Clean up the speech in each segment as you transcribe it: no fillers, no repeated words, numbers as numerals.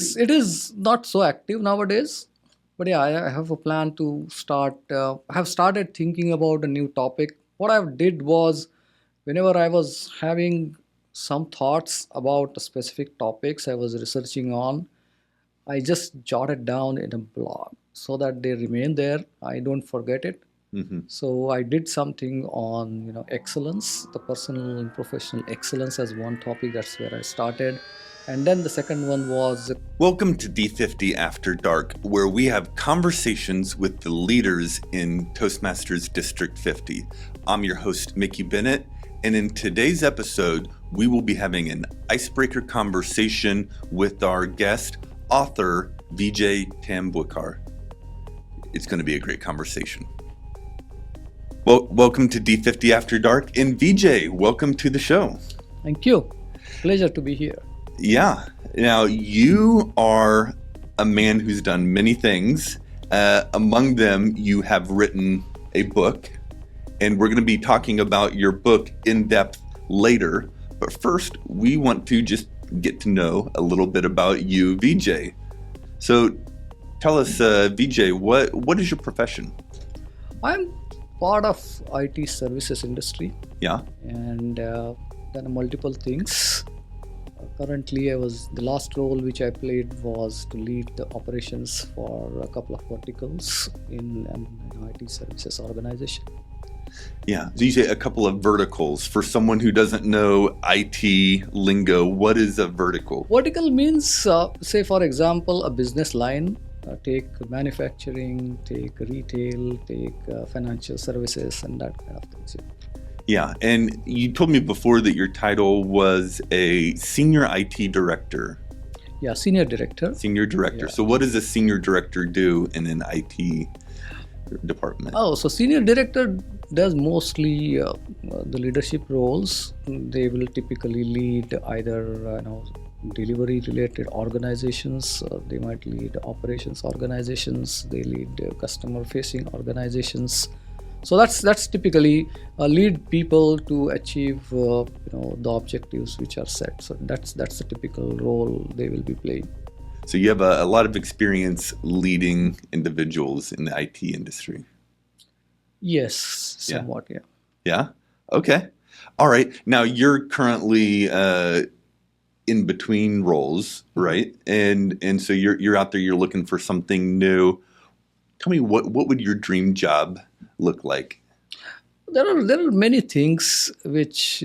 It is not so active nowadays, but yeah, I have a plan to start. I have started thinking about a new topic. What I did was, whenever I was having some thoughts about specific topics I was researching on, I just jotted down in a blog so that they remain there. I don't forget it. Hmm. So I did something on excellence, the personal and professional excellence as one topic. That's where I started, and then the second one was Welcome to D50 After Dark, where we have conversations with the leaders in Toastmasters District 50. I'm your host, Mickey Bennett, and in today's episode, we will be having an icebreaker conversation with our guest, author Vijay Tambwekar. It's going to be a great conversation. Well, welcome to D50 After Dark, and Vijay, welcome to the show. Thank you. Pleasure to be here. Yeah. Now, you are a man who's done many things. Among them, you have written a book, and we're going to be talking about your book in depth later. But first, we want to just get to know a little bit about you, Vijay. So tell us, Vijay, what is your profession? I'm part of IT services industry Yeah. and done multiple things. Currently, the last role which I played was to lead the operations for a couple of verticals in an IT services organization. Yeah. So you say a couple of verticals. For someone who doesn't know IT lingo, what is a vertical? Vertical means, say, for example, a business line. Take manufacturing, take retail, take financial services, and that kind of things. Yeah, and you told me before that your title was a senior IT director. Yeah, senior director. Senior director. Yeah. So what does a senior director do in an IT department? Oh, so senior director does mostly the leadership roles. They will typically lead either delivery related organizations. They might lead operations organizations. They lead customer facing organizations. So that's typically lead people to achieve the objectives which are set. So that's the typical role they will be playing. So you have a lot of experience leading individuals in the IT industry. Yes, somewhat. Yeah. Yeah. Okay. All right. Now you're currently in between roles, right? And so you're out there. You're looking for something new. Tell me what would your dream job look like? There are many things which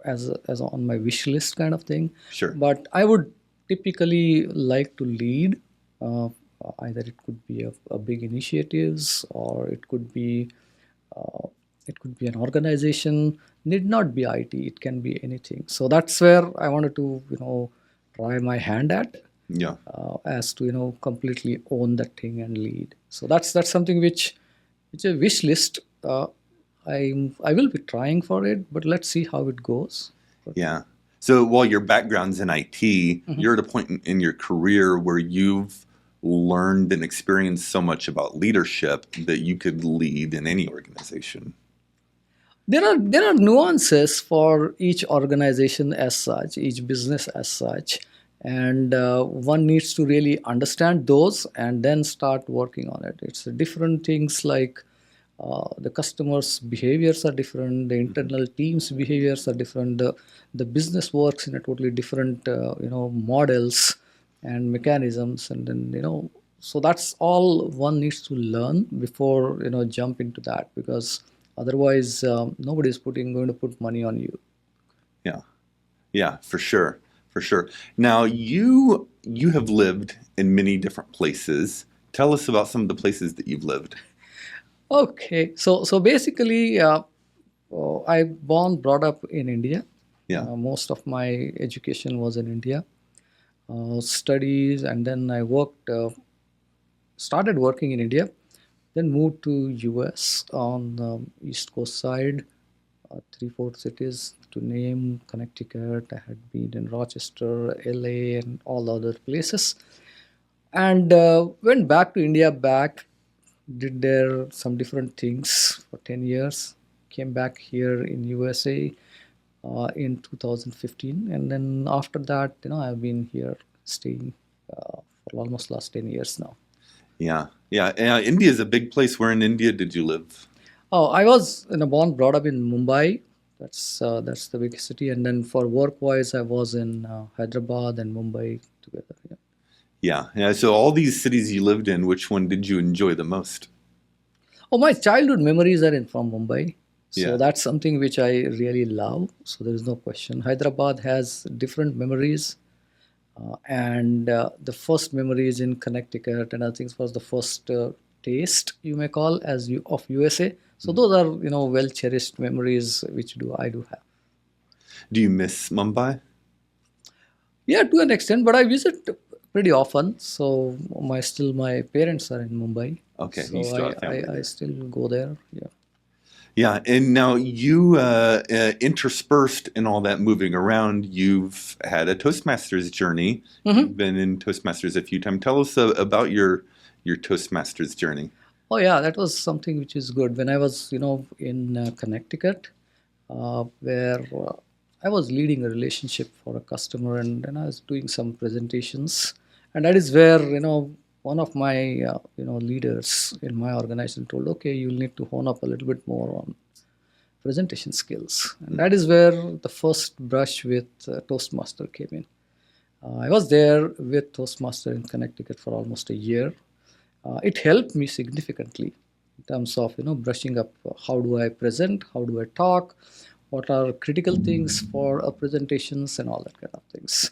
as on my wish list kind of thing. Sure. But I would typically like to lead. Uh, Either it could be a big initiatives, or uh, it could be an organization. Need not be IT. It can be anything. So that's where I wanted to try my hand at. Yeah. As to completely own that thing and lead. So that's something which a wish list. I will be trying for it, but let's see how it goes. Yeah. So while your background's in IT, you're at a point in your career where you've learned and experienced so much about leadership that you could lead in any organization. There are nuances for each organization as such, each business as such, and one needs to really understand those and then start working on it. It's different things like the customers' behaviors are different, the internal teams' behaviors are different, the business works in a totally different models and mechanisms, and then so that's all one needs to learn before jump into that, because otherwise nobody's going to put money on you. Yeah. Yeah, for sure. For sure. Now you have lived in many different places. Tell us about some of the places that you've lived. Okay, so basically, I born brought up in India. Yeah. Most of my education was in India. Studies, and then I started working in India, then moved to US on the East Coast side, three, four cities to name: Connecticut. I had been in Rochester, LA, and all other places, and went back to India. Did there some different things for 10 years. Came back here in USA in 2015, and then after that, I've been here staying for almost last 10 years now. Yeah. Yeah. India is a big place. Where in India did you live? Oh, I was born, brought up in Mumbai. That's the biggest city. And then for work-wise, I was in Hyderabad and Mumbai together. Yeah. Yeah. Yeah. So all these cities you lived in, which one did you enjoy the most? Oh, my childhood memories are in from Mumbai. So Yeah. that's something which I really love. So there is no question. Hyderabad has different memories. And the first memories in Connecticut, and I think was the first taste you may call as you of USA. So those are well cherished memories which do I do have. Do you miss Mumbai? Yeah, to an extent, but I visit pretty often. So my parents are in Mumbai. Okay, So you still have I, family I, I there. still go there. Yeah. Yeah, and now you interspersed in all that moving around, you've had a Toastmasters journey. You've been in Toastmasters a few times. Tell us about your Toastmasters journey. Oh yeah, that was something which is good. When I was in Connecticut, where I was leading a relationship for a customer, and then I was doing some presentations, and that is where one of my leaders in my organization told, okay, you'll need to hone up a little bit more on presentation skills, and that is where the first brush with Toastmaster came in. I was there with Toastmaster in Connecticut for almost a year. It helped me significantly in terms of brushing up how do I present, how do I talk, what are critical things for a presentations and all that kind of things.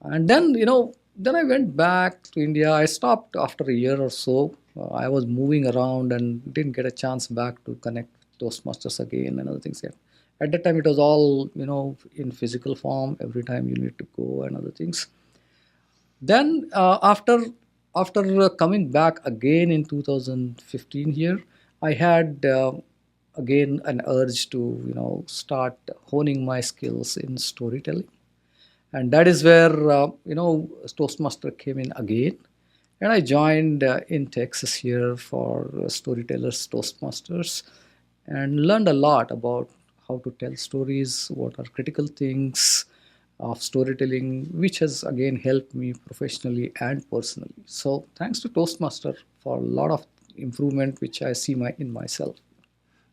And then I went back to India. I stopped after a year or so. I was moving around and didn't get a chance back to connect with Toastmasters again and other things. Yeah. At that time, it was all in physical form. Every time you need to go and other things. Then after coming back again in 2015 here, I had again an urge to start honing my skills in storytelling, and that is where Toastmaster came in again, and I joined in Texas here for Storytellers Toastmasters, and learned a lot about how to tell stories, what are critical things of storytelling, which has again helped me professionally and personally. So thanks to Toastmaster for a lot of improvement, which I see in myself.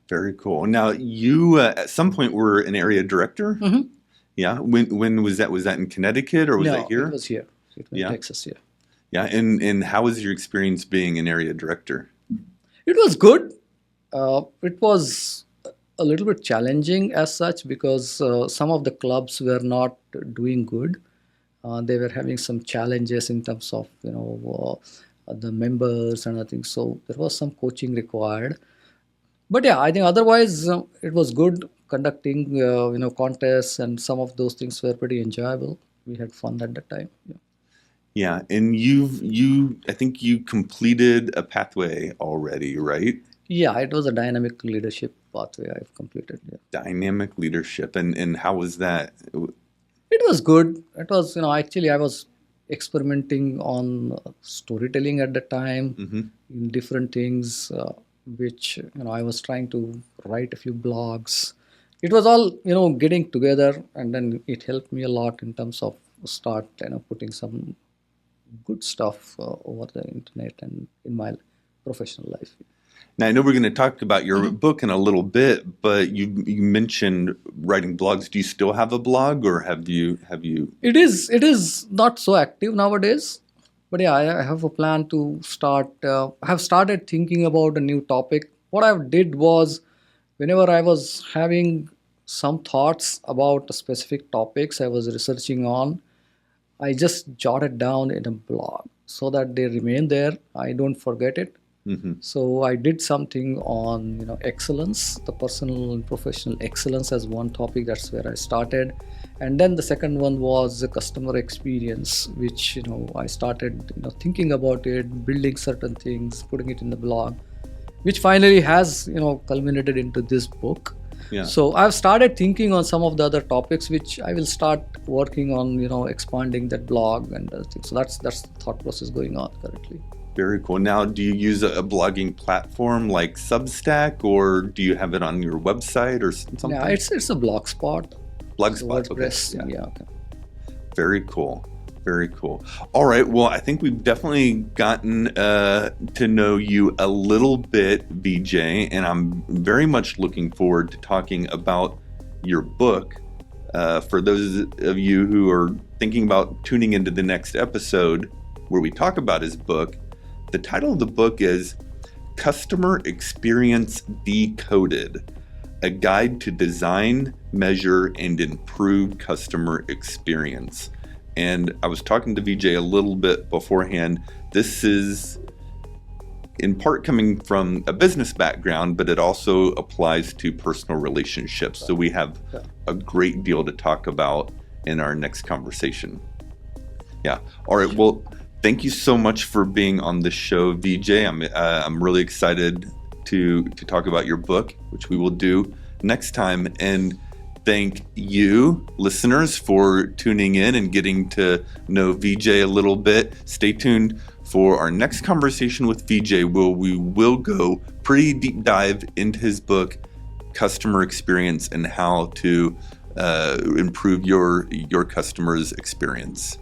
Very cool. Now you at some point were an area director. Mhm. Yeah. When was that? Was that in Connecticut or was that No, it here? was here. It was in Yeah. Texas here. Yeah. And how was your experience being an area director? It was good. It was a little bit challenging as such because some of the clubs were not doing good. They were having some challenges in terms of the members and I think so. There was some coaching required. But yeah, I think otherwise it was good conducting contests, and some of those things were pretty enjoyable. We had fun at that time. Yeah. Yeah. And I think you completed a pathway already, right? Yeah, it was a dynamic leadership pathway I've completed. Yeah. Dynamic leadership. And how was that? It was good. It was, actually I was experimenting on storytelling at the time in different things, which, I was trying to write a few blogs. It was all, getting together, and then it helped me a lot in terms of start, putting some good stuff over the internet and in my professional life. Now I know we're going to talk about your book in a little bit, but you mentioned writing blogs. Do you still have a blog, or have you? It is not so active nowadays, but yeah, I have a plan to start. I have started thinking about a new topic. What I did was, whenever I was having some thoughts about specific topics I was researching on, I just jotted down in a blog so that they remain there. I don't forget it. So I did something on excellence, the personal and professional excellence as one topic. That's where I started, and then the second one was the customer experience, which I started thinking about it, building certain things, putting it in the blog, which finally has culminated into this book. Yeah. So I've started thinking on some of the other topics, which I will start working on expanding that blog and other things. So that's the thought process going on currently. Very cool. Now, do you use a blogging platform like Substack, or do you have it on your website or something? Yeah, it's a blog spot. Blogspot. Okay. WordPress. Yeah. Okay. Very cool. Very cool. All right. Well, I think we've definitely gotten to know you a little bit, Vijay, and I'm very much looking forward to talking about your book. For those of you who are thinking about tuning into the next episode where we talk about his book, the title of the book is Customer Experience Decoded, a guide to design, measure, and improve customer experience. And I was talking to Vijay a little bit beforehand. This is in part coming from a business background, but it also applies to personal relationships. So we have a great deal to talk about in our next conversation. Yeah. All right. Well, thank you so much for being on the show, Vijay. I'm really excited to talk about your book, which we will do next time. And thank you, listeners, for tuning in and getting to know Vijay a little bit. Stay tuned for our next conversation with Vijay, where we will go pretty deep dive into his book, Customer Experience, and how to improve your customer's experience.